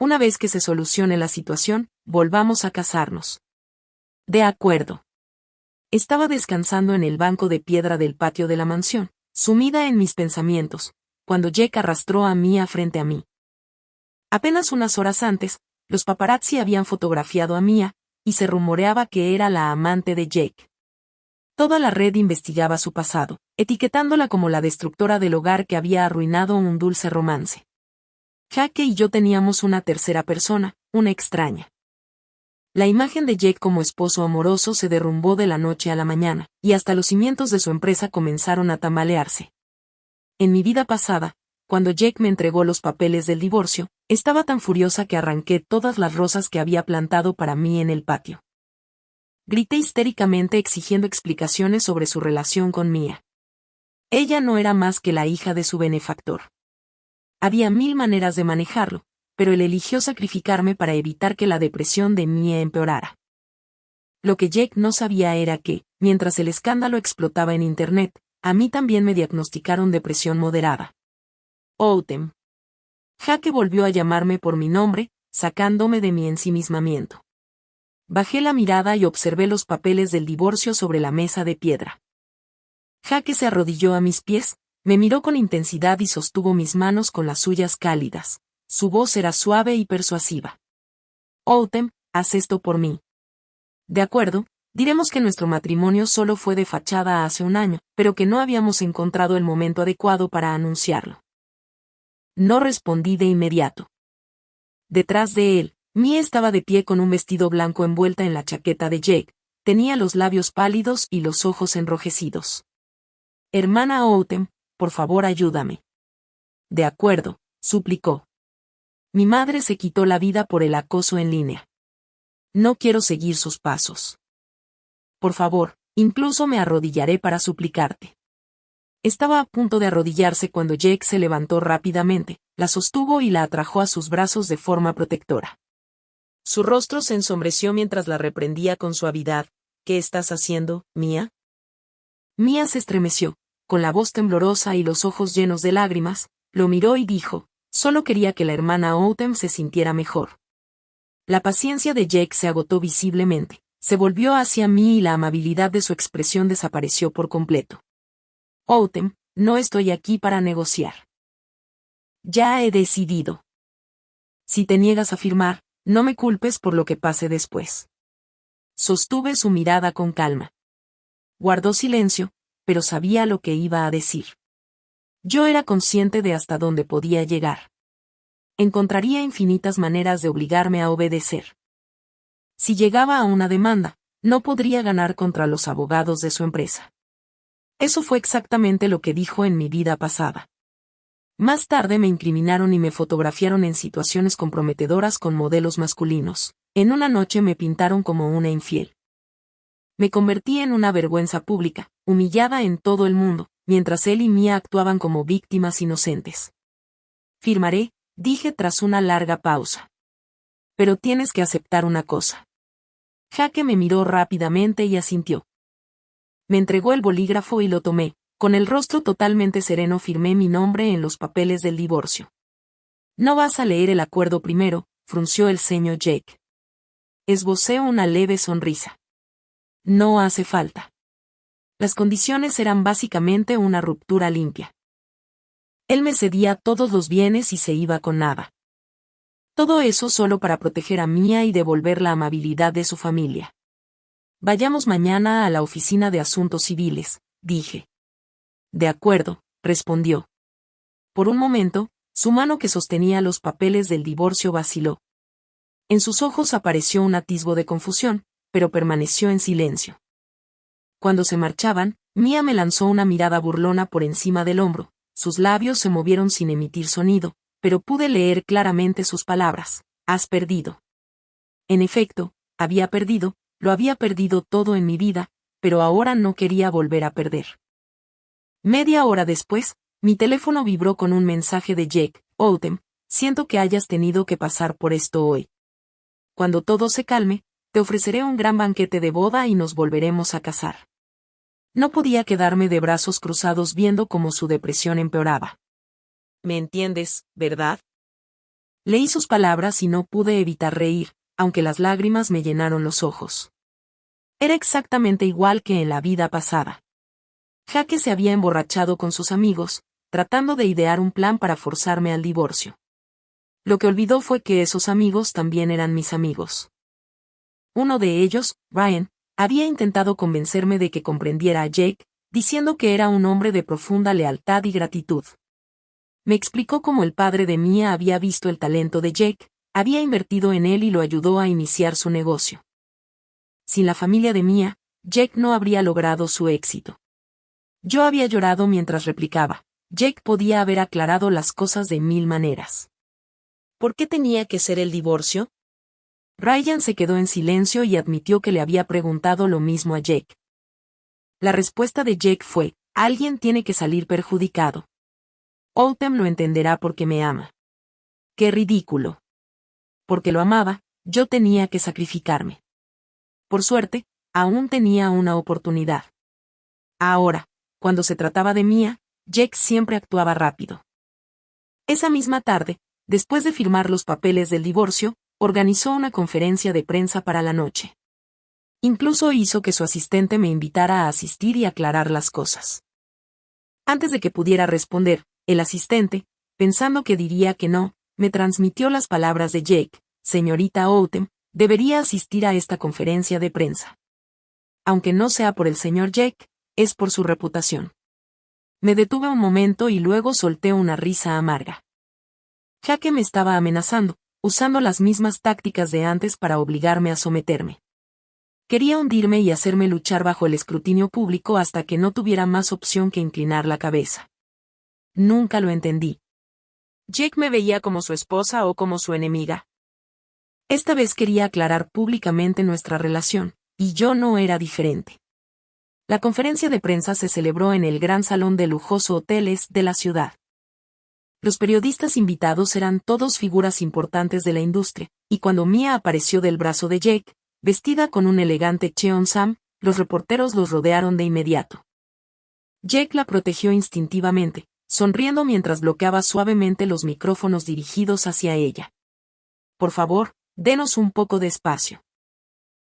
Una vez que se solucione la situación, volvamos a casarnos. De acuerdo. Estaba descansando en el banco de piedra del patio de la mansión, sumida en mis pensamientos, cuando Jake arrastró a Mia frente a mí. Apenas unas horas antes, los paparazzi habían fotografiado a Mia, y se rumoreaba que era la amante de Jake. Toda la red investigaba su pasado, etiquetándola como la destructora del hogar que había arruinado un dulce romance. Jake y yo teníamos una tercera persona, una extraña. La imagen de Jake como esposo amoroso se derrumbó de la noche a la mañana, y hasta los cimientos de su empresa comenzaron a tambalearse. En mi vida pasada, cuando Jake me entregó los papeles del divorcio, estaba tan furiosa que arranqué todas las rosas que había plantado para mí en el patio. Grité histéricamente exigiendo explicaciones sobre su relación con Mia. Ella no era más que la hija de su benefactor. Había 1000 maneras de manejarlo, pero él eligió sacrificarme para evitar que la depresión de Mia empeorara. Lo que Jake no sabía era que, mientras el escándalo explotaba en Internet, a mí también me diagnosticaron depresión moderada. Autumn. Jake volvió a llamarme por mi nombre, sacándome de mi ensimismamiento. Bajé la mirada y observé los papeles del divorcio sobre la mesa de piedra. Jake se arrodilló a mis pies, me miró con intensidad y sostuvo mis manos con las suyas cálidas. Su voz era suave y persuasiva. Autumn, haz esto por mí. De acuerdo, diremos que nuestro matrimonio solo fue de fachada hace un año, pero que no habíamos encontrado el momento adecuado para anunciarlo. No respondí de inmediato. Detrás de él, Mia estaba de pie con un vestido blanco envuelta en la chaqueta de Jake, tenía los labios pálidos y los ojos enrojecidos. Hermana Autumn, por favor ayúdame. De acuerdo, suplicó. Mi madre se quitó la vida por el acoso en línea. No quiero seguir sus pasos. Por favor, incluso me arrodillaré para suplicarte. Estaba a punto de arrodillarse cuando Jake se levantó rápidamente, la sostuvo y la atrajo a sus brazos de forma protectora. Su rostro se ensombreció mientras la reprendía con suavidad. ¿Qué estás haciendo, Mia? Mia se estremeció, con la voz temblorosa y los ojos llenos de lágrimas, lo miró y dijo, solo quería que la hermana Autumn se sintiera mejor. La paciencia de Jake se agotó visiblemente, se volvió hacia mí y la amabilidad de su expresión desapareció por completo. Autumn, no estoy aquí para negociar. Ya he decidido. Si te niegas a firmar, no me culpes por lo que pase después. Sostuve su mirada con calma. Guardó silencio, pero sabía lo que iba a decir. Yo era consciente de hasta dónde podía llegar. Encontraría infinitas maneras de obligarme a obedecer. Si llegaba a una demanda, no podría ganar contra los abogados de su empresa. Eso fue exactamente lo que dijo en mi vida pasada. Más tarde me incriminaron y me fotografiaron en situaciones comprometedoras con modelos masculinos. En una noche me pintaron como una infiel. Me convertí en una vergüenza pública, humillada en todo el mundo, mientras él y Mia actuaban como víctimas inocentes. Firmaré, dije tras una larga pausa. Pero tienes que aceptar una cosa. Jake me miró rápidamente y asintió. Me entregó el bolígrafo y lo tomé. Con el rostro totalmente sereno firmé mi nombre en los papeles del divorcio. ¿No vas a leer el acuerdo primero?, frunció el ceño Jake. Esbocé una leve sonrisa. No hace falta. Las condiciones eran básicamente una ruptura limpia. Él me cedía todos los bienes y se iba con nada. Todo eso solo para proteger a Mia y devolver la amabilidad de su familia. Vayamos mañana a la oficina de asuntos civiles, dije. De acuerdo, respondió. Por un momento, su mano que sostenía los papeles del divorcio vaciló. En sus ojos apareció un atisbo de confusión, pero permaneció en silencio. Cuando se marchaban, Mia me lanzó una mirada burlona por encima del hombro, sus labios se movieron sin emitir sonido, pero pude leer claramente sus palabras. Has perdido. En efecto, había perdido, lo había perdido todo en mi vida, pero ahora no quería volver a perder. Media hora después, mi teléfono vibró con un mensaje de Jake. Autumn, siento que hayas tenido que pasar por esto hoy. Cuando todo se calme, te ofreceré un gran banquete de boda y nos volveremos a casar. No podía quedarme de brazos cruzados viendo cómo su depresión empeoraba. ¿Me entiendes, verdad? Leí sus palabras y no pude evitar reír, aunque las lágrimas me llenaron los ojos. Era exactamente igual que en la vida pasada. Jake se había emborrachado con sus amigos, tratando de idear un plan para forzarme al divorcio. Lo que olvidó fue que esos amigos también eran mis amigos. Uno de ellos, Ryan, había intentado convencerme de que comprendiera a Jake, diciendo que era un hombre de profunda lealtad y gratitud. Me explicó cómo el padre de Mia había visto el talento de Jake, había invertido en él y lo ayudó a iniciar su negocio. Sin la familia de Mia, Jake no habría logrado su éxito. Yo había llorado mientras replicaba. Jake podía haber aclarado las cosas de 1000 maneras. ¿Por qué tenía que ser el divorcio? Ryan se quedó en silencio y admitió que le había preguntado lo mismo a Jake. La respuesta de Jake fue, alguien tiene que salir perjudicado. Autumn lo entenderá porque me ama. ¡Qué ridículo! Porque lo amaba, yo tenía que sacrificarme. Por suerte, aún tenía una oportunidad. Ahora, cuando se trataba de Mia, Jake siempre actuaba rápido. Esa misma tarde, después de firmar los papeles del divorcio, organizó una conferencia de prensa para la noche. Incluso hizo que su asistente me invitara a asistir y aclarar las cosas. Antes de que pudiera responder, el asistente, pensando que diría que no, me transmitió las palabras de Jake, señorita Autumn, debería asistir a esta conferencia de prensa. Aunque no sea por el señor Jake, es por su reputación. Me detuve un momento y luego solté una risa amarga. Jake me estaba amenazando, usando las mismas tácticas de antes para obligarme a someterme. Quería hundirme y hacerme luchar bajo el escrutinio público hasta que no tuviera más opción que inclinar la cabeza. Nunca lo entendí. ¿Jake me veía como su esposa o como su enemiga? Esta vez quería aclarar públicamente nuestra relación, y yo no era diferente. La conferencia de prensa se celebró en el gran salón de lujoso hoteles de la ciudad. Los periodistas invitados eran todos figuras importantes de la industria, y cuando Mia apareció del brazo de Jake, vestida con un elegante cheongsam, los reporteros los rodearon de inmediato. Jake la protegió instintivamente, sonriendo mientras bloqueaba suavemente los micrófonos dirigidos hacia ella. Por favor, denos un poco de espacio.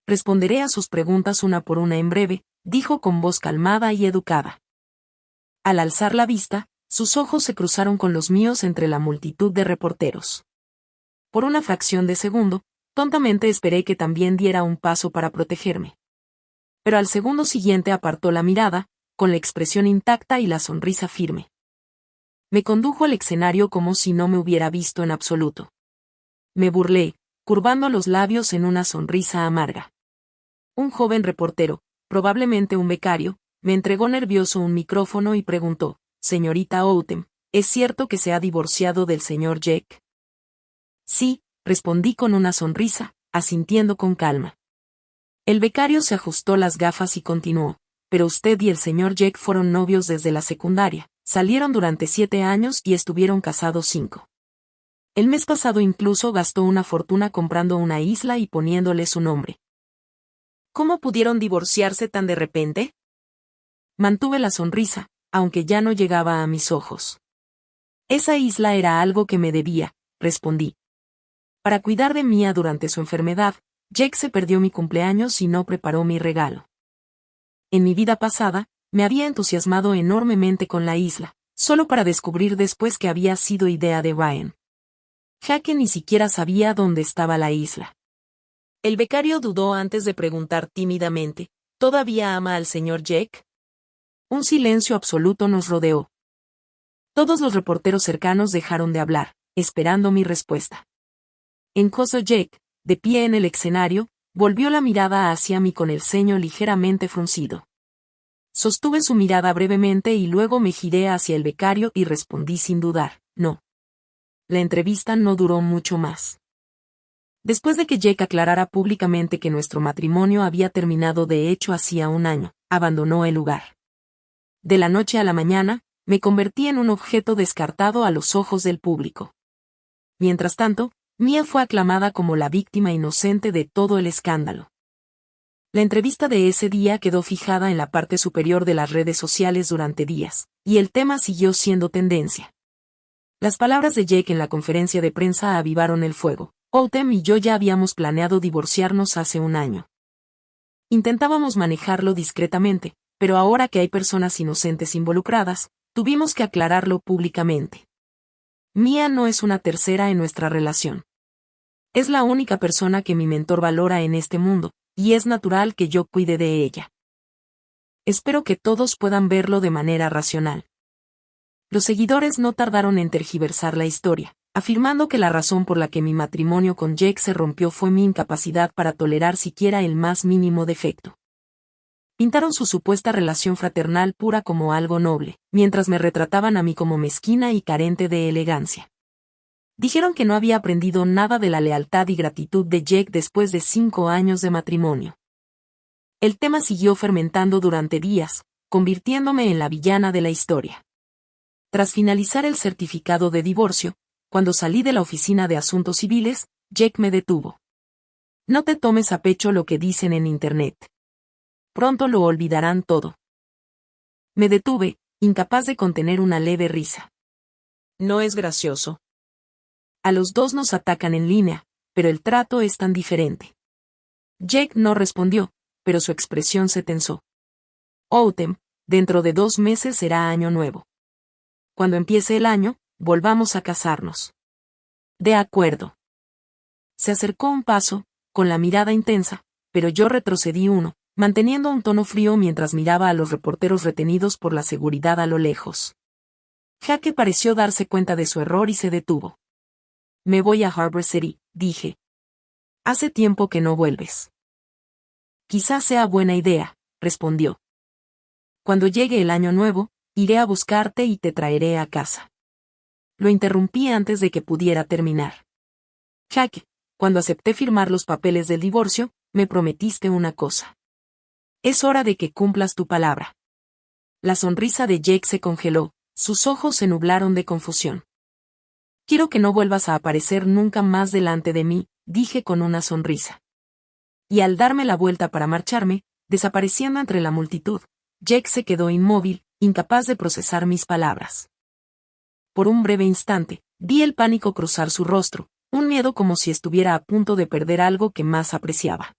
Responderé a sus preguntas una por una en breve, dijo con voz calmada y educada. Al alzar la vista, sus ojos se cruzaron con los míos entre la multitud de reporteros. Por una fracción de segundo, tontamente esperé que también diera un paso para protegerme. Pero al segundo siguiente apartó la mirada, con la expresión intacta y la sonrisa firme. Me condujo al escenario como si no me hubiera visto en absoluto. Me burlé, curvando los labios en una sonrisa amarga. Un joven reportero, probablemente un becario, me entregó nervioso un micrófono y preguntó, señorita Autumn, ¿es cierto que se ha divorciado del señor Jake? Sí, respondí con una sonrisa, asintiendo con calma. El becario se ajustó las gafas y continuó, pero usted y el señor Jake fueron novios desde la secundaria, salieron durante 7 años y estuvieron casados 5. El mes pasado incluso gastó una fortuna comprando una isla y poniéndole su nombre. ¿Cómo pudieron divorciarse tan de repente? Mantuve la sonrisa, aunque ya no llegaba a mis ojos. Esa isla era algo que me debía, respondí. Para cuidar de Mia durante su enfermedad, Jake se perdió mi cumpleaños y no preparó mi regalo. En mi vida pasada, me había entusiasmado enormemente con la isla, solo para descubrir después que había sido idea de Ryan. Jake ni siquiera sabía dónde estaba la isla. El becario dudó antes de preguntar tímidamente, ¿todavía ama al señor Jake? Un silencio absoluto nos rodeó. Todos los reporteros cercanos dejaron de hablar, esperando mi respuesta. Encoso Jake, de pie en el escenario, volvió la mirada hacia mí con el ceño ligeramente fruncido. Sostuve su mirada brevemente y luego me giré hacia el becario y respondí sin dudar, no. La entrevista no duró mucho más. Después de que Jake aclarara públicamente que nuestro matrimonio había terminado de hecho hacía 1 año, abandonó el lugar. De la noche a la mañana, me convertí en un objeto descartado a los ojos del público. Mientras tanto, Mia fue aclamada como la víctima inocente de todo el escándalo. La entrevista de ese día quedó fijada en la parte superior de las redes sociales durante días, y el tema siguió siendo tendencia. Las palabras de Jake en la conferencia de prensa avivaron el fuego. Autumn y yo ya habíamos planeado divorciarnos hace un año. Intentábamos manejarlo discretamente, pero ahora que hay personas inocentes involucradas, tuvimos que aclararlo públicamente. Mia no es una tercera en nuestra relación. Es la única persona que mi mentor valora en este mundo, y es natural que yo cuide de ella. Espero que todos puedan verlo de manera racional. Los seguidores no tardaron en tergiversar la historia, afirmando que la razón por la que mi matrimonio con Jake se rompió fue mi incapacidad para tolerar siquiera el más mínimo defecto. Pintaron su supuesta relación fraternal pura como algo noble, mientras me retrataban a mí como mezquina y carente de elegancia. Dijeron que no había aprendido nada de la lealtad y gratitud de Jake después de 5 años de matrimonio. El tema siguió fermentando durante días, convirtiéndome en la villana de la historia. Tras finalizar el certificado de divorcio, cuando salí de la oficina de asuntos civiles, Jake me detuvo. No te tomes a pecho lo que dicen en internet. Pronto lo olvidarán todo. Me detuve, incapaz de contener una leve risa. No es gracioso. A los dos nos atacan en línea, pero el trato es tan diferente. Jake no respondió, pero su expresión se tensó. Autumn, dentro de 2 meses será año nuevo. Cuando empiece el año, volvamos a casarnos. De acuerdo. Se acercó un paso, con la mirada intensa, pero yo retrocedí uno, manteniendo un tono frío mientras miraba a los reporteros retenidos por la seguridad a lo lejos. Jake pareció darse cuenta de su error y se detuvo. Me voy a Harbor City, dije. Hace tiempo que no vuelves. Quizás sea buena idea, respondió. Cuando llegue el año nuevo, iré a buscarte y te traeré a casa. Lo interrumpí antes de que pudiera terminar. Jake, cuando acepté firmar los papeles del divorcio, me prometiste una cosa. Es hora de que cumplas tu palabra. La sonrisa de Jake se congeló, sus ojos se nublaron de confusión. Quiero que no vuelvas a aparecer nunca más delante de mí, dije con una sonrisa. Y al darme la vuelta para marcharme, desapareciendo entre la multitud, Jake se quedó inmóvil, incapaz de procesar mis palabras. Por un breve instante, vi el pánico cruzar su rostro, un miedo como si estuviera a punto de perder algo que más apreciaba.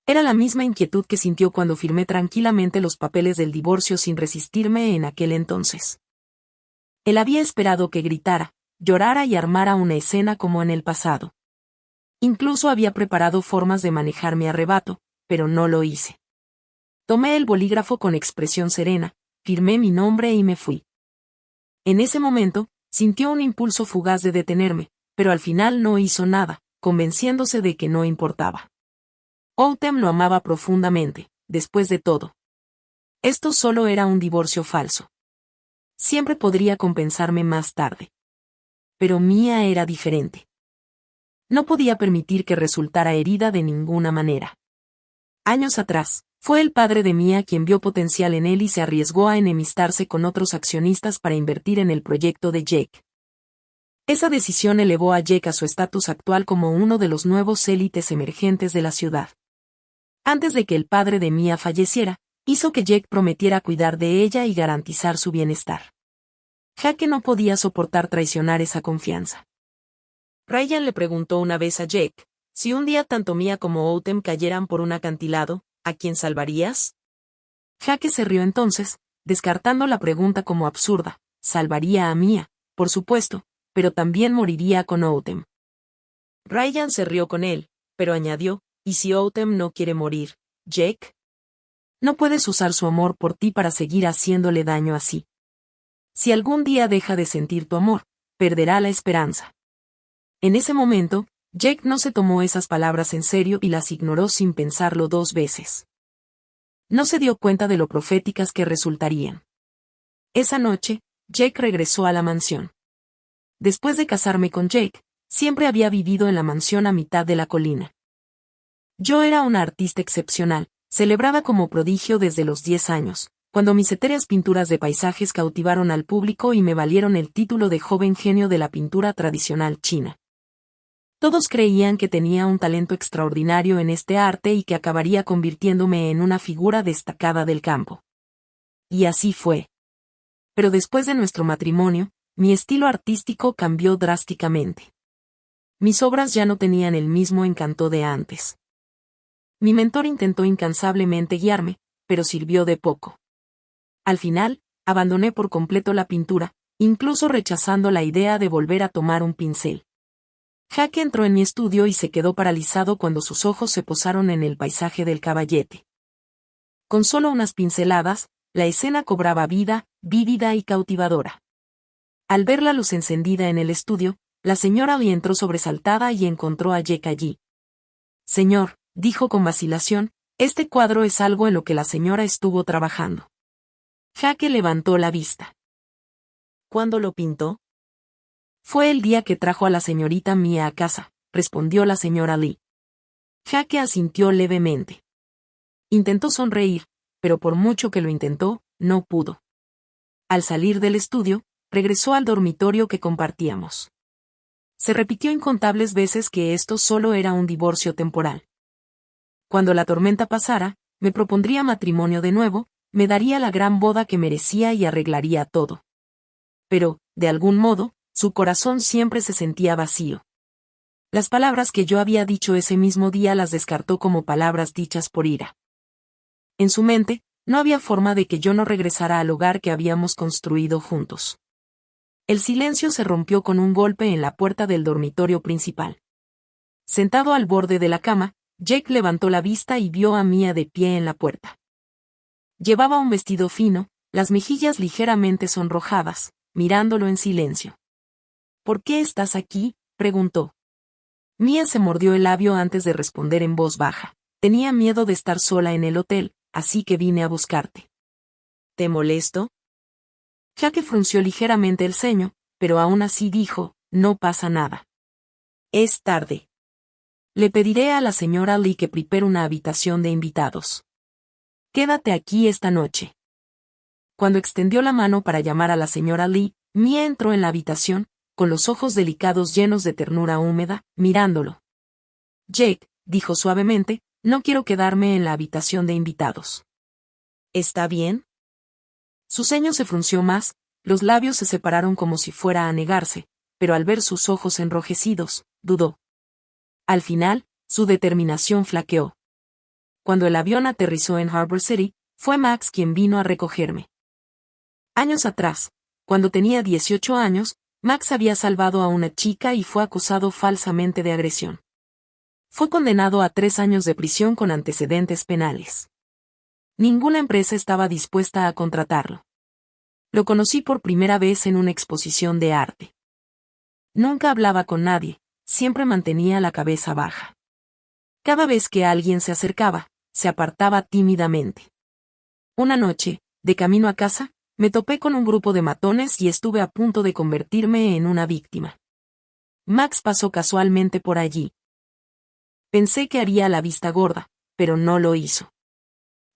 Era la misma inquietud que sintió cuando firmé tranquilamente los papeles del divorcio sin resistirme en aquel entonces. Él había esperado que gritara, llorara y armara una escena como en el pasado. Incluso había preparado formas de manejar mi arrebato, pero no lo hice. Tomé el bolígrafo con expresión serena, firmé mi nombre y me fui. En ese momento, sintió un impulso fugaz de detenerme, pero al final no hizo nada, convenciéndose de que no importaba. Autumn lo amaba profundamente, después de todo. Esto solo era un divorcio falso. Siempre podría compensarme más tarde. Pero Mia era diferente. No podía permitir que resultara herida de ninguna manera. Años atrás, fue el padre de Mia quien vio potencial en él y se arriesgó a enemistarse con otros accionistas para invertir en el proyecto de Jake. Esa decisión elevó a Jake a su estatus actual como uno de los nuevos élites emergentes de la ciudad. Antes de que el padre de Mia falleciera, hizo que Jake prometiera cuidar de ella y garantizar su bienestar. Jake no podía soportar traicionar esa confianza. Ryan le preguntó una vez a Jake, si un día tanto Mia como Autumn cayeran por un acantilado, ¿a quién salvarías? Jake se rió entonces, descartando la pregunta como absurda. Salvaría a Mia, por supuesto, pero también moriría con Autumn. Ryan se rió con él, pero añadió, ¿y si Autumn no quiere morir, Jake? No puedes usar su amor por ti para seguir haciéndole daño así. Si algún día deja de sentir tu amor, perderá la esperanza. En ese momento, Jake no se tomó esas palabras en serio y las ignoró sin pensarlo 2 veces. No se dio cuenta de lo proféticas que resultarían. Esa noche, Jake regresó a la mansión. Después de casarme con Jake, siempre había vivido en la mansión a mitad de la colina. Yo era una artista excepcional, celebrada como prodigio desde los 10 años, cuando mis etéreas pinturas de paisajes cautivaron al público y me valieron el título de joven genio de la pintura tradicional china. Todos creían que tenía un talento extraordinario en este arte y que acabaría convirtiéndome en una figura destacada del campo. Y así fue. Pero después de nuestro matrimonio, mi estilo artístico cambió drásticamente. Mis obras ya no tenían el mismo encanto de antes. Mi mentor intentó incansablemente guiarme, pero sirvió de poco. Al final, abandoné por completo la pintura, incluso rechazando la idea de volver a tomar un pincel. Jake entró en mi estudio y se quedó paralizado cuando sus ojos se posaron en el paisaje del caballete. Con solo unas pinceladas, la escena cobraba vida, vívida y cautivadora. Al ver la luz encendida en el estudio, la señora Lee entró sobresaltada y encontró a Jake allí. Señor, dijo con vacilación, este cuadro es algo en lo que la señora estuvo trabajando. Jake levantó la vista. ¿Cuándo lo pintó? Fue el día que trajo a la señorita Mia a casa, respondió la señora Lee. Jake asintió levemente. Intentó sonreír, pero por mucho que lo intentó, no pudo. Al salir del estudio, regresó al dormitorio que compartíamos. Se repitió incontables veces que esto solo era un divorcio temporal. Cuando la tormenta pasara, me propondría matrimonio de nuevo, me daría la gran boda que merecía y arreglaría todo. Pero, de algún modo, su corazón siempre se sentía vacío. Las palabras que yo había dicho ese mismo día las descartó como palabras dichas por ira. En su mente, no había forma de que yo no regresara al hogar que habíamos construido juntos. El silencio se rompió con un golpe en la puerta del dormitorio principal. Sentado al borde de la cama, Jake levantó la vista y vio a Mia de pie en la puerta. Llevaba un vestido fino, las mejillas ligeramente sonrojadas, mirándolo en silencio. ¿Por qué estás aquí?, preguntó. Mia se mordió el labio antes de responder en voz baja. Tenía miedo de estar sola en el hotel, así que vine a buscarte. ¿Te molesto? Jake frunció ligeramente el ceño, pero aún así dijo, no pasa nada. Es tarde. Le pediré a la señora Lee que prepare una habitación de invitados. Quédate aquí esta noche. Cuando extendió la mano para llamar a la señora Lee, Mia entró en la habitación, con los ojos delicados llenos de ternura húmeda, mirándolo. Jake, dijo suavemente, no quiero quedarme en la habitación de invitados. ¿Está bien? Su ceño se frunció más, los labios se separaron como si fuera a negarse, pero al ver sus ojos enrojecidos, dudó. Al final, su determinación flaqueó. Cuando el avión aterrizó en Harbor City, fue Max quien vino a recogerme. Años atrás, cuando tenía 18 años, Max había salvado a una chica y fue acusado falsamente de agresión. Fue condenado a 3 años de prisión con antecedentes penales. Ninguna empresa estaba dispuesta a contratarlo. Lo conocí por primera vez en una exposición de arte. Nunca hablaba con nadie, siempre mantenía la cabeza baja. Cada vez que alguien se acercaba, se apartaba tímidamente. Una noche, de camino a casa, me topé con un grupo de matones y estuve a punto de convertirme en una víctima. Max pasó casualmente por allí. Pensé que haría la vista gorda, pero no lo hizo.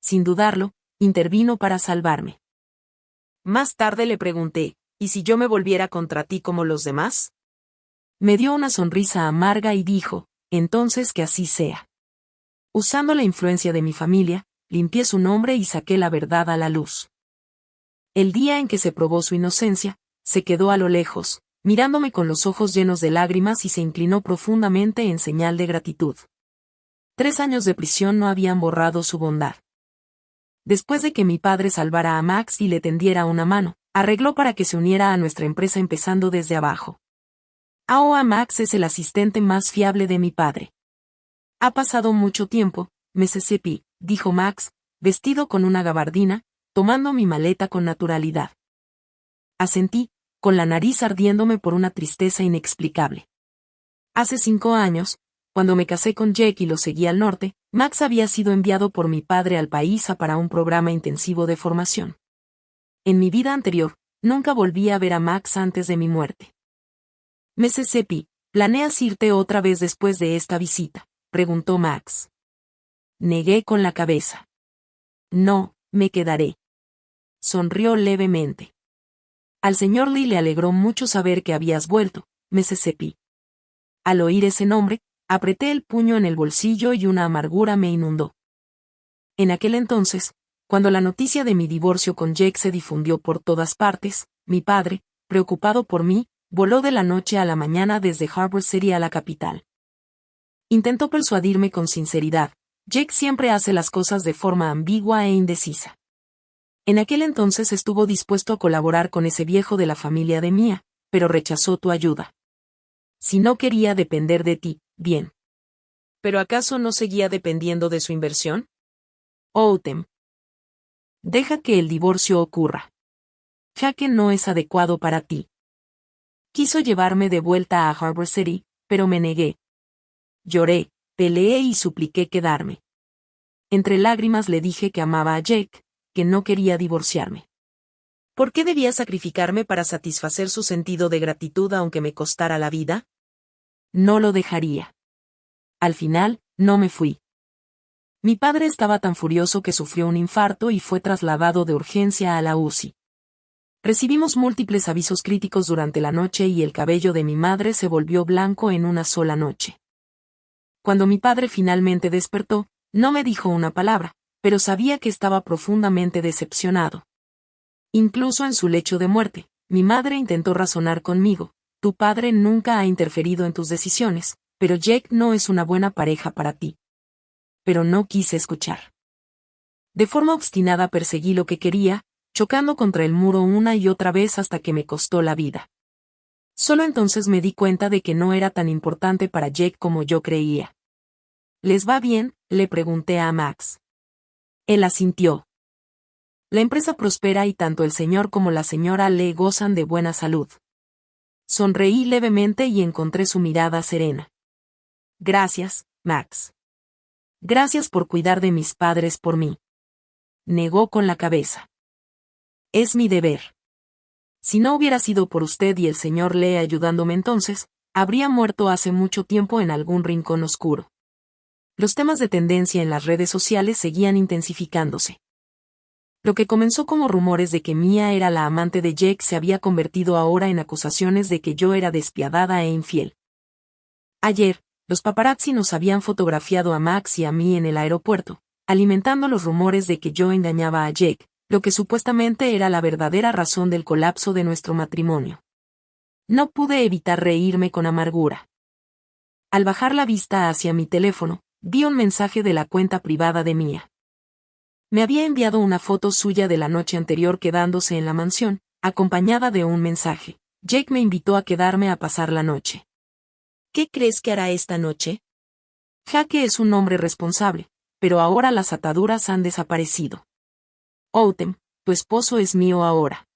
Sin dudarlo, intervino para salvarme. Más tarde le pregunté, ¿y si yo me volviera contra ti como los demás? Me dio una sonrisa amarga y dijo, entonces que así sea. Usando la influencia de mi familia, limpié su nombre y saqué la verdad a la luz. El día en que se probó su inocencia, se quedó a lo lejos, mirándome con los ojos llenos de lágrimas y se inclinó profundamente en señal de gratitud. 3 años de prisión no habían borrado su bondad. Después de que mi padre salvara a Max y le tendiera una mano, arregló para que se uniera a nuestra empresa empezando desde abajo. Ahora Max es el asistente más fiable de mi padre. Ha pasado mucho tiempo, Mississippi, dijo Max, vestido con una gabardina, tomando mi maleta con naturalidad. Asentí, con la nariz ardiéndome por una tristeza inexplicable. Hace 5 años, cuando me casé con Jake y lo seguí al norte, Max había sido enviado por mi padre al país para un programa intensivo de formación. En mi vida anterior, nunca volví a ver a Max antes de mi muerte. Mississippi, ¿planeas irte otra vez después de esta visita?, preguntó Max. Negué con la cabeza. No, me quedaré. Sonrió levemente. Al señor Lee le alegró mucho saber que habías vuelto, Mississippi. Al oír ese nombre, apreté el puño en el bolsillo y una amargura me inundó. En aquel entonces, cuando la noticia de mi divorcio con Jake se difundió por todas partes, mi padre, preocupado por mí, voló de la noche a la mañana desde Harbor City a la capital. Intentó persuadirme con sinceridad. Jake siempre hace las cosas de forma ambigua e indecisa. En aquel entonces estuvo dispuesto a colaborar con ese viejo de la familia de Mia, pero rechazó tu ayuda. Si no quería depender de ti, bien. ¿Pero acaso no seguía dependiendo de su inversión? Outem. Deja que el divorcio ocurra. Jake no es adecuado para ti. Quiso llevarme de vuelta a Harbor City, pero me negué. Lloré, peleé y supliqué quedarme. Entre lágrimas le dije que amaba a Jake, que no quería divorciarme. ¿Por qué debía sacrificarme para satisfacer su sentido de gratitud aunque me costara la vida? No lo dejaría. Al final, no me fui. Mi padre estaba tan furioso que sufrió un infarto y fue trasladado de urgencia a la UCI. Recibimos múltiples avisos críticos durante la noche y el cabello de mi madre se volvió blanco en una sola noche. Cuando mi padre finalmente despertó, no me dijo una palabra, pero sabía que estaba profundamente decepcionado. Incluso en su lecho de muerte, mi madre intentó razonar conmigo. Tu padre nunca ha interferido en tus decisiones, pero Jake no es una buena pareja para ti. Pero no quise escuchar. De forma obstinada perseguí lo que quería, chocando contra el muro una y otra vez hasta que me costó la vida. Solo entonces me di cuenta de que no era tan importante para Jake como yo creía. ¿Les va bien?, le pregunté a Max. Él asintió. La empresa prospera y tanto el señor como la señora Lee gozan de buena salud. Sonreí levemente y encontré su mirada serena. Gracias, Max. Gracias por cuidar de mis padres por mí. Negó con la cabeza. Es mi deber. Si no hubiera sido por usted y el señor Lee ayudándome entonces, habría muerto hace mucho tiempo en algún rincón oscuro. Los temas de tendencia en las redes sociales seguían intensificándose. Lo que comenzó como rumores de que Mia era la amante de Jake se había convertido ahora en acusaciones de que yo era despiadada e infiel. Ayer, los paparazzi nos habían fotografiado a Max y a mí en el aeropuerto, alimentando los rumores de que yo engañaba a Jake, lo que supuestamente era la verdadera razón del colapso de nuestro matrimonio. No pude evitar reírme con amargura. Al bajar la vista hacia mi teléfono, vi un mensaje de la cuenta privada de Mia. Me había enviado una foto suya de la noche anterior quedándose en la mansión, acompañada de un mensaje. Jake me invitó a quedarme a pasar la noche. ¿Qué crees que hará esta noche? Jake es un hombre responsable, pero ahora las ataduras han desaparecido. Outem, tu esposo es mío ahora.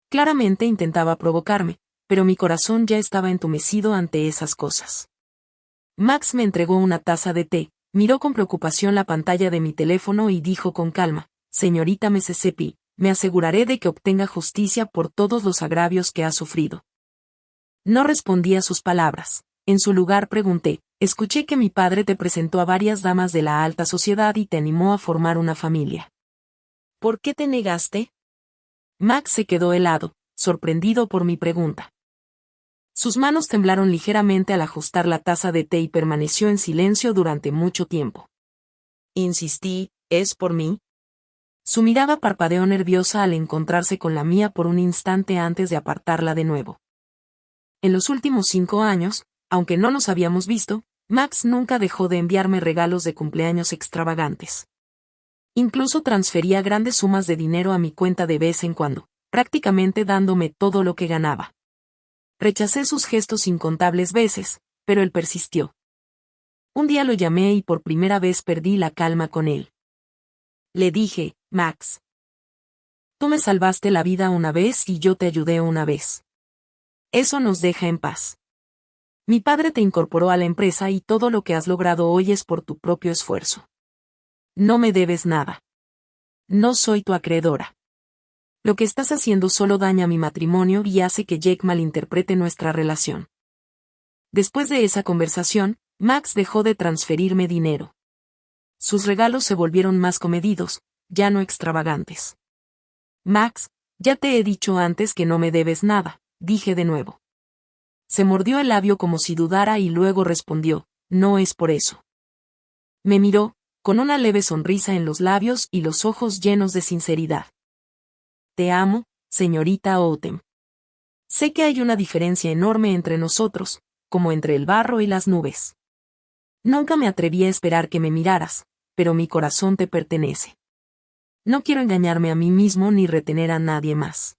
Claramente intentaba provocarme, pero mi corazón ya estaba entumecido ante esas cosas. Max me entregó una taza de té, miró con preocupación la pantalla de mi teléfono y dijo con calma, señorita Mississippi, me aseguraré de que obtenga justicia por todos los agravios que ha sufrido. No respondí a sus palabras. En su lugar pregunté, escuché que mi padre te presentó a varias damas de la alta sociedad y te animó a formar una familia. ¿Por qué te negaste? Max se quedó helado, sorprendido por mi pregunta. Sus manos temblaron ligeramente al ajustar la taza de té y permaneció en silencio durante mucho tiempo. Insistí, ¿es por mí? Su mirada parpadeó nerviosa al encontrarse con la mía por un instante antes de apartarla de nuevo. En los últimos 5 años, aunque no nos habíamos visto, Max nunca dejó de enviarme regalos de cumpleaños extravagantes. Incluso transfería grandes sumas de dinero a mi cuenta de vez en cuando, prácticamente dándome todo lo que ganaba. Rechacé sus gestos incontables veces, pero él persistió. Un día lo llamé y por primera vez perdí la calma con él. Le dije, Max. Tú me salvaste la vida una vez y yo te ayudé una vez. Eso nos deja en paz. Mi padre te incorporó a la empresa y todo lo que has logrado hoy es por tu propio esfuerzo. No me debes nada. No soy tu acreedora. Lo que estás haciendo solo daña mi matrimonio y hace que Jake malinterprete nuestra relación. Después de esa conversación, Max dejó de transferirme dinero. Sus regalos se volvieron más comedidos, ya no extravagantes. Max, ya te he dicho antes que no me debes nada, dije de nuevo. Se mordió el labio como si dudara y luego respondió, no es por eso. Me miró, con una leve sonrisa en los labios y los ojos llenos de sinceridad. Te amo, señorita Outem. Sé que hay una diferencia enorme entre nosotros, como entre el barro y las nubes. Nunca me atreví a esperar que me miraras, pero mi corazón te pertenece. No quiero engañarme a mí mismo ni retener a nadie más.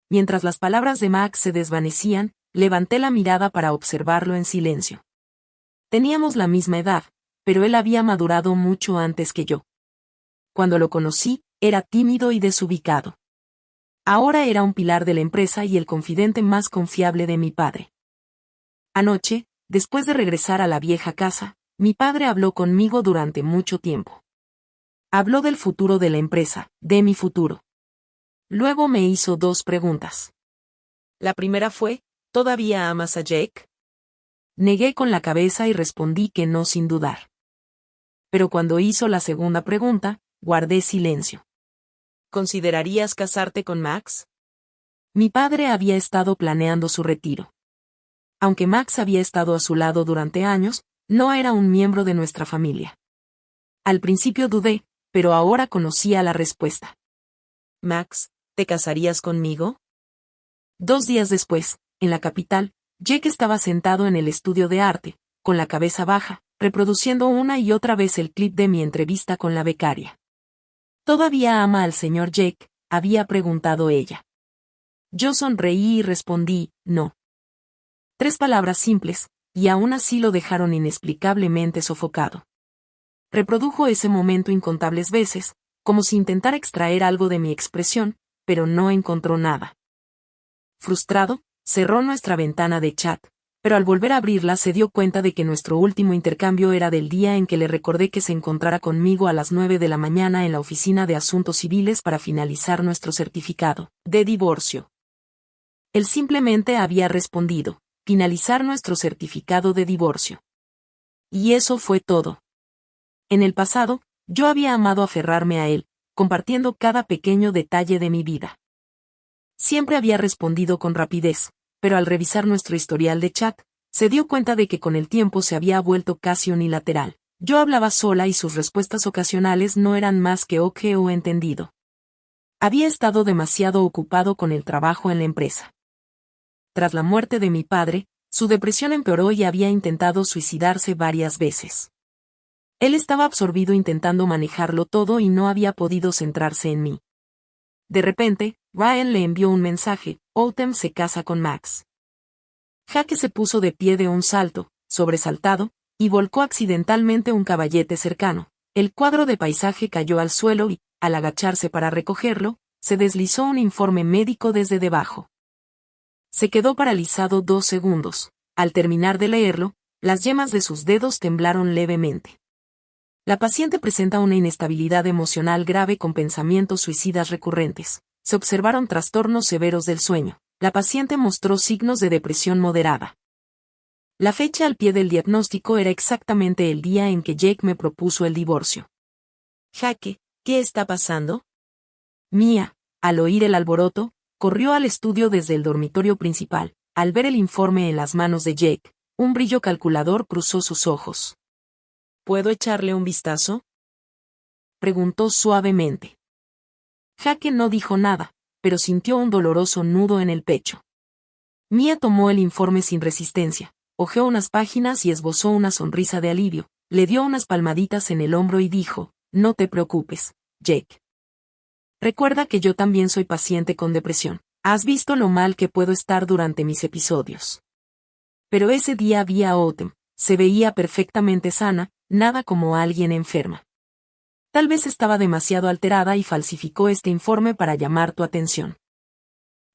Mientras las palabras de Max se desvanecían, levanté la mirada para observarlo en silencio. Teníamos la misma edad, pero él había madurado mucho antes que yo. Cuando lo conocí, era tímido y desubicado. Ahora era un pilar de la empresa y el confidente más confiable de mi padre. Anoche, después de regresar a la vieja casa, mi padre habló conmigo durante mucho tiempo. Habló del futuro de la empresa, de mi futuro. Luego me hizo 2 preguntas. La primera fue, ¿todavía amas a Jake? Negué con la cabeza y respondí que no sin dudar. Pero cuando hizo la segunda pregunta, guardé silencio. ¿Considerarías casarte con Max? Mi padre había estado planeando su retiro. Aunque Max había estado a su lado durante años, no era un miembro de nuestra familia. Al principio dudé, pero ahora conocía la respuesta. Max, ¿te casarías conmigo? 2 días después, en la capital, Jake estaba sentado en el estudio de arte, con la cabeza baja, reproduciendo una y otra vez el clip de mi entrevista con la becaria. ¿Todavía ama al señor Jake?, había preguntado ella. Yo sonreí y respondí, no. 3 palabras simples, y aún así lo dejaron inexplicablemente sofocado. Reprodujo ese momento incontables veces, como si intentara extraer algo de mi expresión, pero no encontró nada. Frustrado, cerró nuestra ventana de chat, pero al volver a abrirla se dio cuenta de que nuestro último intercambio era del día en que le recordé que se encontrara conmigo a las 9 de la mañana en la oficina de Asuntos Civiles para finalizar nuestro certificado de divorcio. Él simplemente había respondido, finalizar nuestro certificado de divorcio. Y eso fue todo. En el pasado, yo había amado aferrarme a él, compartiendo cada pequeño detalle de mi vida. Siempre había respondido con rapidez, pero al revisar nuestro historial de chat, se dio cuenta de que con el tiempo se había vuelto casi unilateral. Yo hablaba sola y sus respuestas ocasionales no eran más que ok o entendido. Había estado demasiado ocupado con el trabajo en la empresa. Tras la muerte de mi padre, su depresión empeoró y había intentado suicidarse varias veces. Él estaba absorbido intentando manejarlo todo y no había podido centrarse en mí. De repente, Ryan le envió un mensaje, Autumn se casa con Max. Jake se puso de pie de un salto, sobresaltado, y volcó accidentalmente un caballete cercano. El cuadro de paisaje cayó al suelo y, al agacharse para recogerlo, se deslizó un informe médico desde debajo. Se quedó paralizado 2 segundos. Al terminar de leerlo, las yemas de sus dedos temblaron levemente. La paciente presenta una inestabilidad emocional grave con pensamientos suicidas recurrentes. Se observaron trastornos severos del sueño. La paciente mostró signos de depresión moderada. La fecha al pie del diagnóstico era exactamente el día en que Jake me propuso el divorcio. Jake, ¿qué está pasando? Mia, al oír el alboroto, corrió al estudio desde el dormitorio principal. Al ver el informe en las manos de Jake, un brillo calculador cruzó sus ojos. ¿Puedo echarle un vistazo?, preguntó suavemente. Jake no dijo nada, pero sintió un doloroso nudo en el pecho. Mia tomó el informe sin resistencia, hojeó unas páginas y esbozó una sonrisa de alivio, le dio unas palmaditas en el hombro y dijo, no te preocupes, Jake. Recuerda que yo también soy paciente con depresión. Has visto lo mal que puedo estar durante mis episodios. Pero ese día vi a Autumn, se veía perfectamente sana, nada como alguien enferma. Tal vez estaba demasiado alterada y falsificó este informe para llamar tu atención.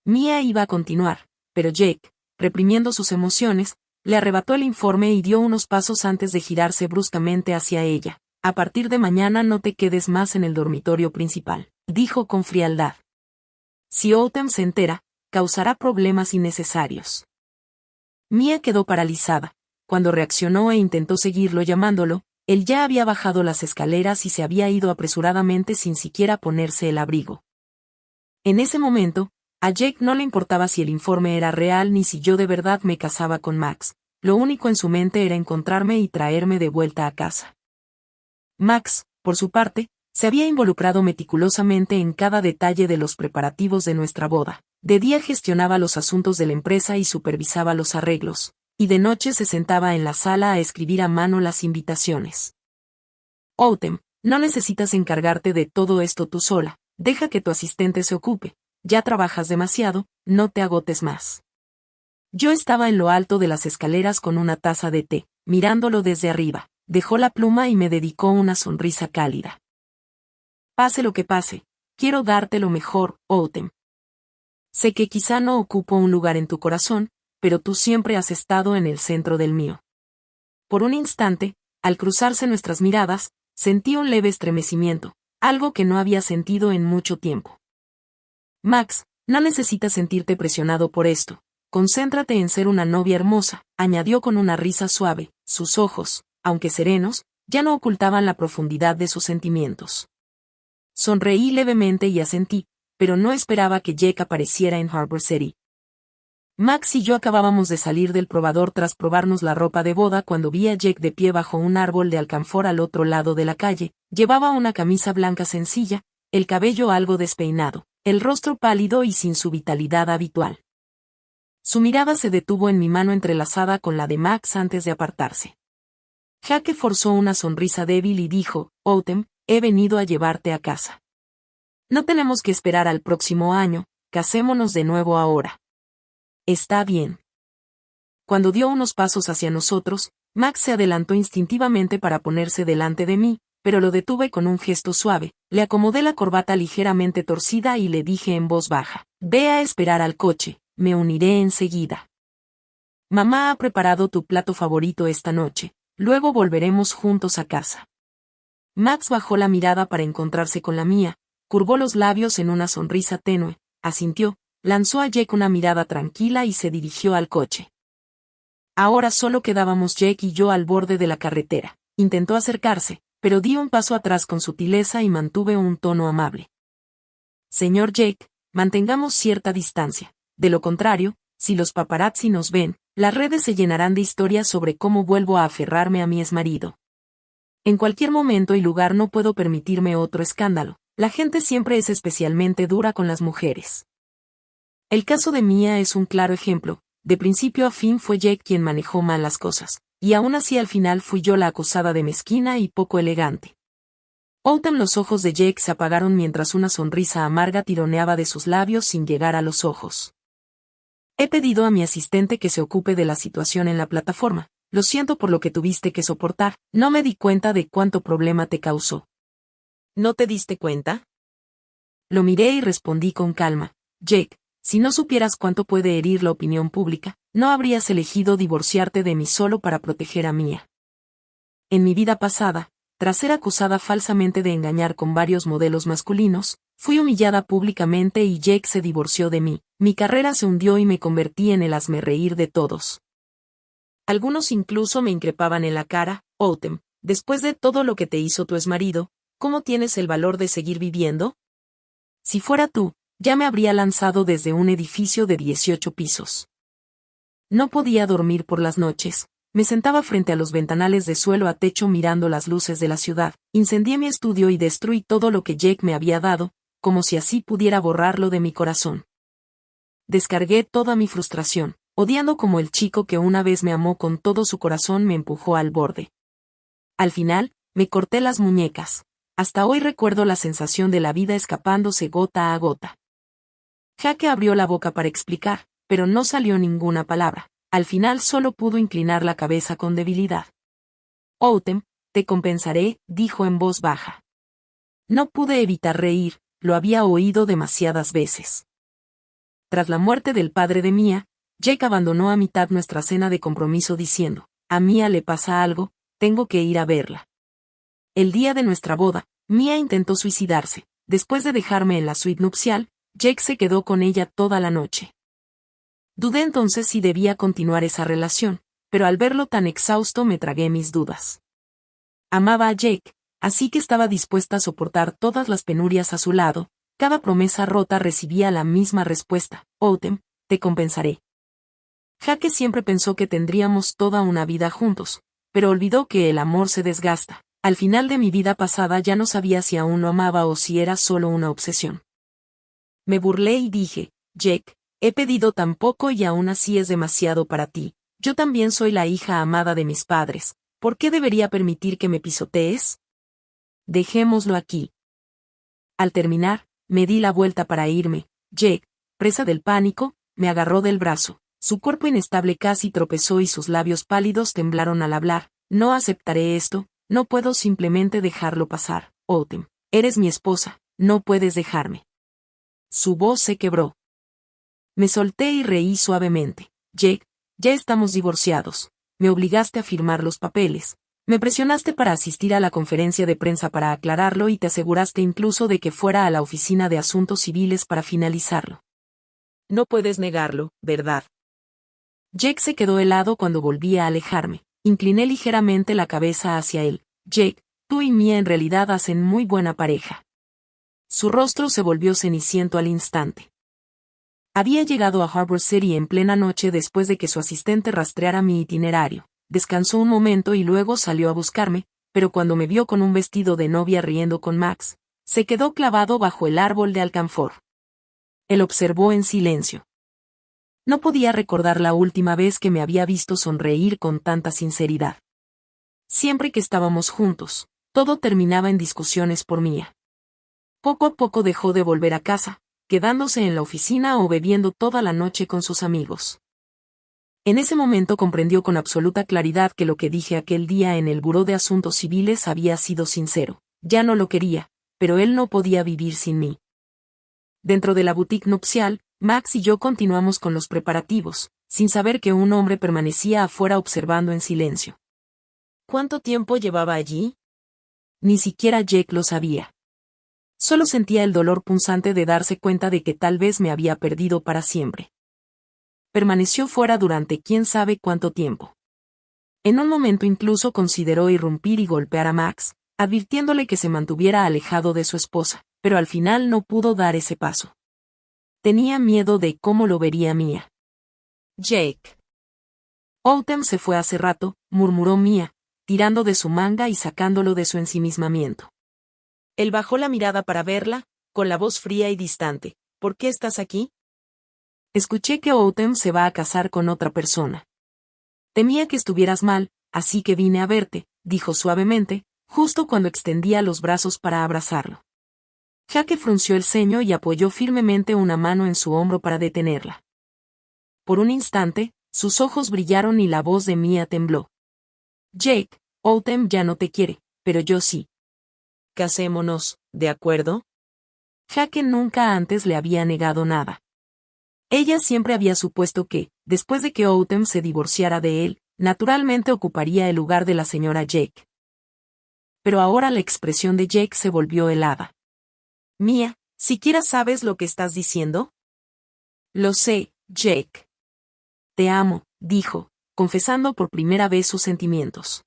Mia iba a continuar, pero Jake, reprimiendo sus emociones, le arrebató el informe y dio unos pasos antes de girarse bruscamente hacia ella. A partir de mañana no te quedes más en el dormitorio principal, dijo con frialdad. Si Autumn se entera, causará problemas innecesarios. Mia quedó paralizada. Cuando reaccionó e intentó seguirlo llamándolo, él ya había bajado las escaleras y se había ido apresuradamente sin siquiera ponerse el abrigo. En ese momento, a Jake no le importaba si el informe era real ni si yo de verdad me casaba con Max. Lo único en su mente era encontrarme y traerme de vuelta a casa. Max, por su parte, se había involucrado meticulosamente en cada detalle de los preparativos de nuestra boda. De día gestionaba los asuntos de la empresa y supervisaba los arreglos, y de noche se sentaba en la sala a escribir a mano las invitaciones. Autumn, no necesitas encargarte de todo esto tú sola, deja que tu asistente se ocupe, ya trabajas demasiado, no te agotes más. Yo estaba en lo alto de las escaleras con una taza de té, mirándolo desde arriba, dejó la pluma y me dedicó una sonrisa cálida. Pase lo que pase, quiero darte lo mejor, Autumn. Sé que quizá no ocupo un lugar en tu corazón, pero tú siempre has estado en el centro del mío. Por un instante, al cruzarse nuestras miradas, sentí un leve estremecimiento, algo que no había sentido en mucho tiempo. Max, no necesitas sentirte presionado por esto. Concéntrate en ser una novia hermosa, añadió con una risa suave. Sus ojos, aunque serenos, ya no ocultaban la profundidad de sus sentimientos. Sonreí levemente y asentí, pero no esperaba que Jake apareciera en Harbor City. Max y yo acabábamos de salir del probador tras probarnos la ropa de boda cuando vi a Jake de pie bajo un árbol de alcanfor al otro lado de la calle. Llevaba una camisa blanca sencilla, el cabello algo despeinado, el rostro pálido y sin su vitalidad habitual. Su mirada se detuvo en mi mano entrelazada con la de Max antes de apartarse. Jake forzó una sonrisa débil y dijo, Autumn, he venido a llevarte a casa. No tenemos que esperar al próximo año, casémonos de nuevo ahora. Está bien. Cuando dio unos pasos hacia nosotros, Max se adelantó instintivamente para ponerse delante de mí, pero lo detuve con un gesto suave, le acomodé la corbata ligeramente torcida y le dije en voz baja, ve a esperar al coche, me uniré enseguida. Mamá ha preparado tu plato favorito esta noche, luego volveremos juntos a casa. Max bajó la mirada para encontrarse con la mía, curvó los labios en una sonrisa tenue, asintió, lanzó a Jake una mirada tranquila y se dirigió al coche. Ahora solo quedábamos Jake y yo al borde de la carretera. Intentó acercarse, pero di un paso atrás con sutileza y mantuve un tono amable. Señor Jake, mantengamos cierta distancia. De lo contrario, si los paparazzi nos ven, las redes se llenarán de historias sobre cómo vuelvo a aferrarme a mi exmarido. En cualquier momento y lugar no puedo permitirme otro escándalo. La gente siempre es especialmente dura con las mujeres. El caso de Mia es un claro ejemplo. De principio a fin fue Jake quien manejó mal las cosas, y aún así al final fui yo la acusada de mezquina y poco elegante. Autumn, los ojos de Jake se apagaron mientras una sonrisa amarga tironeaba de sus labios sin llegar a los ojos. He pedido a mi asistente que se ocupe de la situación en la plataforma. Lo siento por lo que tuviste que soportar, no me di cuenta de cuánto problema te causó. ¿No te diste cuenta? Lo miré y respondí con calma, Jake, si no supieras cuánto puede herir la opinión pública, no habrías elegido divorciarte de mí solo para proteger a Mia. En mi vida pasada, tras ser acusada falsamente de engañar con varios modelos masculinos, fui humillada públicamente y Jake se divorció de mí, mi carrera se hundió y me convertí en el hazmerreír de todos. Algunos incluso me increpaban en la cara, Autumn, después de todo lo que te hizo tu exmarido, ¿cómo tienes el valor de seguir viviendo? Si fuera tú, ya me habría lanzado desde un edificio de 18 pisos. No podía dormir por las noches, me sentaba frente a los ventanales de suelo a techo mirando las luces de la ciudad, incendié mi estudio y destruí todo lo que Jake me había dado, como si así pudiera borrarlo de mi corazón. Descargué toda mi frustración, odiando como el chico que una vez me amó con todo su corazón me empujó al borde. Al final, me corté las muñecas. Hasta hoy recuerdo la sensación de la vida escapándose gota a gota. Jake abrió la boca para explicar, pero no salió ninguna palabra. Al final solo pudo inclinar la cabeza con debilidad. Autumn, te compensaré, dijo en voz baja. No pude evitar reír, lo había oído demasiadas veces. Tras la muerte del padre de Mia, Jake abandonó a mitad nuestra cena de compromiso diciendo, a Mia le pasa algo, tengo que ir a verla. El día de nuestra boda, Mia intentó suicidarse. Después de dejarme en la suite nupcial, Jake se quedó con ella toda la noche. Dudé entonces si debía continuar esa relación, pero al verlo tan exhausto me tragué mis dudas. Amaba a Jake, así que estaba dispuesta a soportar todas las penurias a su lado. Cada promesa rota recibía la misma respuesta, Autumn, te compensaré. Jake siempre pensó que tendríamos toda una vida juntos, pero olvidó que el amor se desgasta. Al final de mi vida pasada ya no sabía si aún lo amaba o si era solo una obsesión. Me burlé y dije, Jake, he pedido tan poco y aún así es demasiado para ti. Yo también soy la hija amada de mis padres. ¿Por qué debería permitir que me pisotees? Dejémoslo aquí. Al terminar, me di la vuelta para irme. Jake, presa del pánico, me agarró del brazo. Su cuerpo inestable casi tropezó y sus labios pálidos temblaron al hablar. No aceptaré esto, no puedo simplemente dejarlo pasar. Autumn, eres mi esposa, no puedes dejarme. Su voz se quebró. Me solté y reí suavemente. Jake, ya estamos divorciados. Me obligaste a firmar los papeles. Me presionaste para asistir a la conferencia de prensa para aclararlo y te aseguraste incluso de que fuera a la oficina de asuntos civiles para finalizarlo. No puedes negarlo, ¿verdad? Jake se quedó helado cuando volví a alejarme. Incliné ligeramente la cabeza hacia él. Jake, tú y Mia en realidad hacen muy buena pareja. Su rostro se volvió ceniciento al instante. Había llegado a Harbor City en plena noche después de que su asistente rastreara mi itinerario. Descansó un momento y luego salió a buscarme, pero cuando me vio con un vestido de novia riendo con Max, se quedó clavado bajo el árbol de alcanfor. Él observó en silencio. No podía recordar la última vez que me había visto sonreír con tanta sinceridad. Siempre que estábamos juntos, todo terminaba en discusiones por Mia. Poco a poco dejó de volver a casa, quedándose en la oficina o bebiendo toda la noche con sus amigos. En ese momento comprendió con absoluta claridad que lo que dije aquel día en el Buró de Asuntos Civiles había sido sincero. Ya no lo quería, pero él no podía vivir sin mí. Dentro de la boutique nupcial, Max y yo continuamos con los preparativos, sin saber que un hombre permanecía afuera observando en silencio. ¿Cuánto tiempo llevaba allí? Ni siquiera Jake lo sabía. Solo sentía el dolor punzante de darse cuenta de que tal vez me había perdido para siempre. Permaneció fuera durante quién sabe cuánto tiempo. En un momento incluso consideró irrumpir y golpear a Max, advirtiéndole que se mantuviera alejado de su esposa, pero al final no pudo dar ese paso. Tenía miedo de cómo lo vería Mia. Jake. Autumn se fue hace rato, murmuró Mia, tirando de su manga y sacándolo de su ensimismamiento. Él bajó la mirada para verla, con la voz fría y distante. ¿Por qué estás aquí? Escuché que Autumn se va a casar con otra persona. Temía que estuvieras mal, así que vine a verte, dijo suavemente, justo cuando extendía los brazos para abrazarlo. Jake frunció el ceño y apoyó firmemente una mano en su hombro para detenerla. Por un instante, sus ojos brillaron y la voz de Mia tembló. Jake, Autumn ya no te quiere, pero yo sí. Casémonos, ¿de acuerdo? Jake nunca antes le había negado nada. Ella siempre había supuesto que, después de que Autumn se divorciara de él, naturalmente ocuparía el lugar de la señora Jake. Pero ahora la expresión de Jake se volvió helada. Mia, ¿siquiera sabes lo que estás diciendo? Lo sé, Jake. Te amo, dijo, confesando por primera vez sus sentimientos.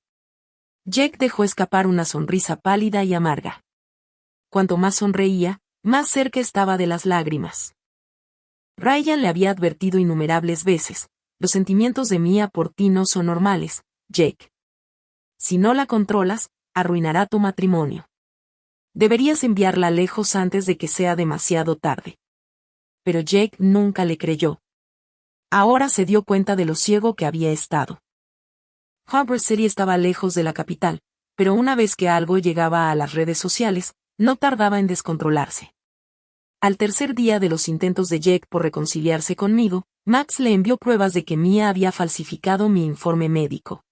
Jake dejó escapar una sonrisa pálida y amarga. Cuanto más sonreía, más cerca estaba de las lágrimas. Ryan le había advertido innumerables veces, los sentimientos de Mia por ti no son normales, Jake. Si no la controlas, arruinará tu matrimonio. Deberías enviarla lejos antes de que sea demasiado tarde. Pero Jake nunca le creyó. Ahora se dio cuenta de lo ciego que había estado. Harbor City estaba lejos de la capital, pero una vez que algo llegaba a las redes sociales, no tardaba en descontrolarse. Al tercer día de los intentos de Jake por reconciliarse conmigo, Max le envió pruebas de que Mia había falsificado mi informe médico.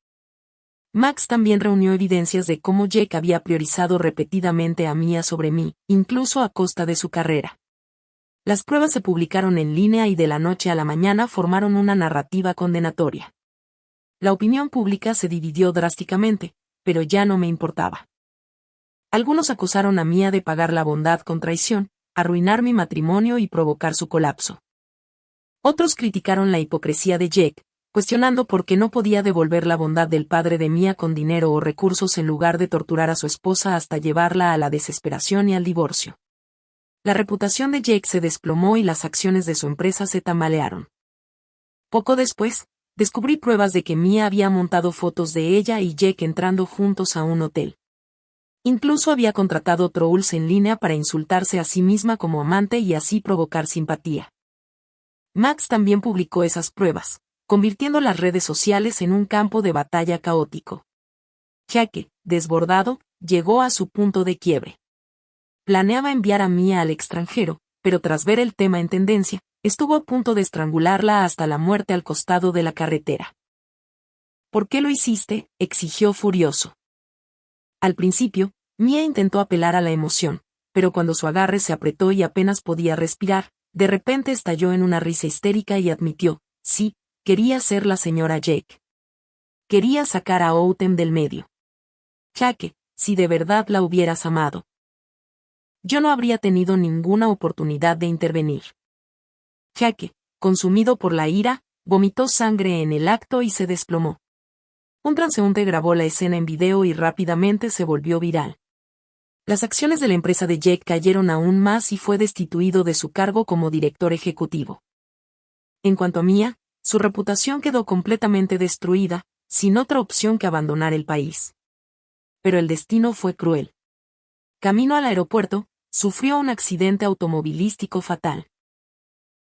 Max también reunió evidencias de cómo Jake había priorizado repetidamente a Mia sobre mí, incluso a costa de su carrera. Las pruebas se publicaron en línea y de la noche a la mañana formaron una narrativa condenatoria. La opinión pública se dividió drásticamente, pero ya no me importaba. Algunos acusaron a Mia de pagar la bondad con traición, arruinar mi matrimonio y provocar su colapso. Otros criticaron la hipocresía de Jake, cuestionando por qué no podía devolver la bondad del padre de Mia con dinero o recursos en lugar de torturar a su esposa hasta llevarla a la desesperación y al divorcio. La reputación de Jake se desplomó y las acciones de su empresa se tambalearon. Poco después, descubrí pruebas de que Mia había montado fotos de ella y Jake entrando juntos a un hotel. Incluso había contratado trolls en línea para insultarse a sí misma como amante y así provocar simpatía. Max también publicó esas pruebas, convirtiendo las redes sociales en un campo de batalla caótico. Jake, desbordado, llegó a su punto de quiebre. Planeaba enviar a Mia al extranjero, pero tras ver el tema en tendencia, estuvo a punto de estrangularla hasta la muerte al costado de la carretera. ¿Por qué lo hiciste?, exigió furioso. Al principio, Mia intentó apelar a la emoción, pero cuando su agarre se apretó y apenas podía respirar, de repente estalló en una risa histérica y admitió, sí, quería ser la señora Jake. Quería sacar a Autumn del medio. Jake, si de verdad la hubieras amado, yo no habría tenido ninguna oportunidad de intervenir. Jake, consumido por la ira, vomitó sangre en el acto y se desplomó. Un transeúnte grabó la escena en video y rápidamente se volvió viral. Las acciones de la empresa de Jake cayeron aún más y fue destituido de su cargo como director ejecutivo. En cuanto a Mia, su reputación quedó completamente destruida, sin otra opción que abandonar el país. Pero el destino fue cruel. Camino al aeropuerto, sufrió un accidente automovilístico fatal.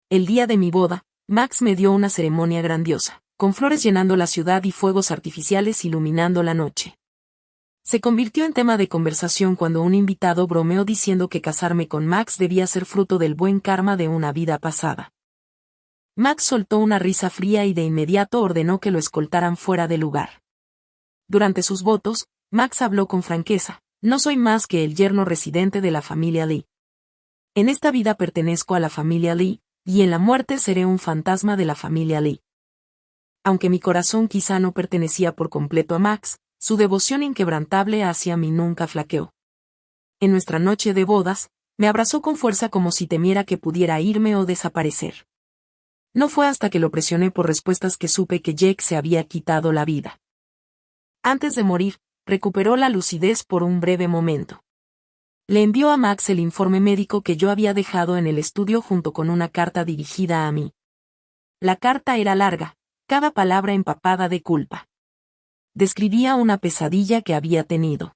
El día de mi boda, Max me dio una ceremonia grandiosa, con flores llenando la ciudad y fuegos artificiales iluminando la noche. Se convirtió en tema de conversación cuando un invitado bromeó diciendo que casarme con Max debía ser fruto del buen karma de una vida pasada. Max soltó una risa fría y de inmediato ordenó que lo escoltaran fuera del lugar. Durante sus votos, Max habló con franqueza: no soy más que el yerno residente de la familia Lee. En esta vida pertenezco a la familia Lee, y en la muerte seré un fantasma de la familia Lee. Aunque mi corazón quizá no pertenecía por completo a Max, su devoción inquebrantable hacia mí nunca flaqueó. En nuestra noche de bodas, me abrazó con fuerza como si temiera que pudiera irme o desaparecer. No fue hasta que lo presioné por respuestas que supe que Jake se había quitado la vida. Antes de morir, recuperó la lucidez por un breve momento. Le envió a Max el informe médico que yo había dejado en el estudio junto con una carta dirigida a mí. La carta era larga, cada palabra empapada de culpa. Describía una pesadilla que había tenido.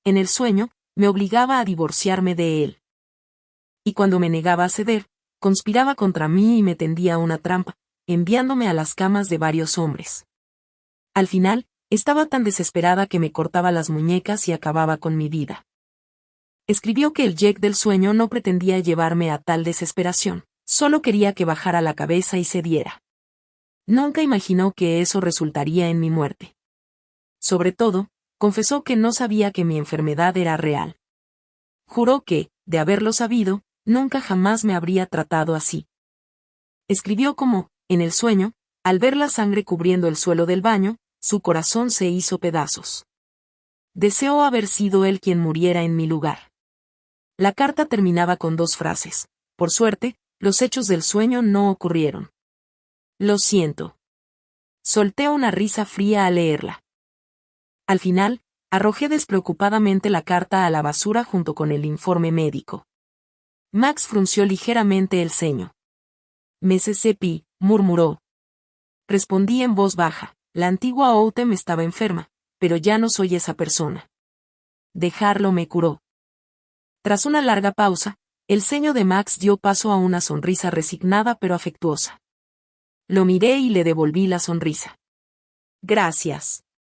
En el sueño, me obligaba a divorciarme de él. Y cuando me negaba a ceder, conspiraba contra mí y me tendía una trampa, enviándome a las camas de varios hombres. Al final, estaba tan desesperada que me cortaba las muñecas y acababa con mi vida. Escribió que el Jake del sueño no pretendía llevarme a tal desesperación, solo quería que bajara la cabeza y cediera. Nunca imaginó que eso resultaría en mi muerte. Sobre todo, confesó que no sabía que mi enfermedad era real. Juró que, de haberlo sabido, nunca jamás me habría tratado así. Escribió como, en el sueño, al ver la sangre cubriendo el suelo del baño, su corazón se hizo pedazos. Deseó haber sido él quien muriera en mi lugar. La carta terminaba con dos frases: por suerte, los hechos del sueño no ocurrieron. Lo siento. Solté una risa fría al leerla. Al final, arrojé despreocupadamente la carta a la basura junto con el informe médico. Max frunció ligeramente el ceño. Mississippi, murmuró. Respondí en voz baja: la antigua Autumn estaba enferma, pero ya no soy esa persona. Dejarlo me curó. Tras una larga pausa, el ceño de Max dio paso a una sonrisa resignada pero afectuosa. Lo miré y le devolví la sonrisa. Gracias.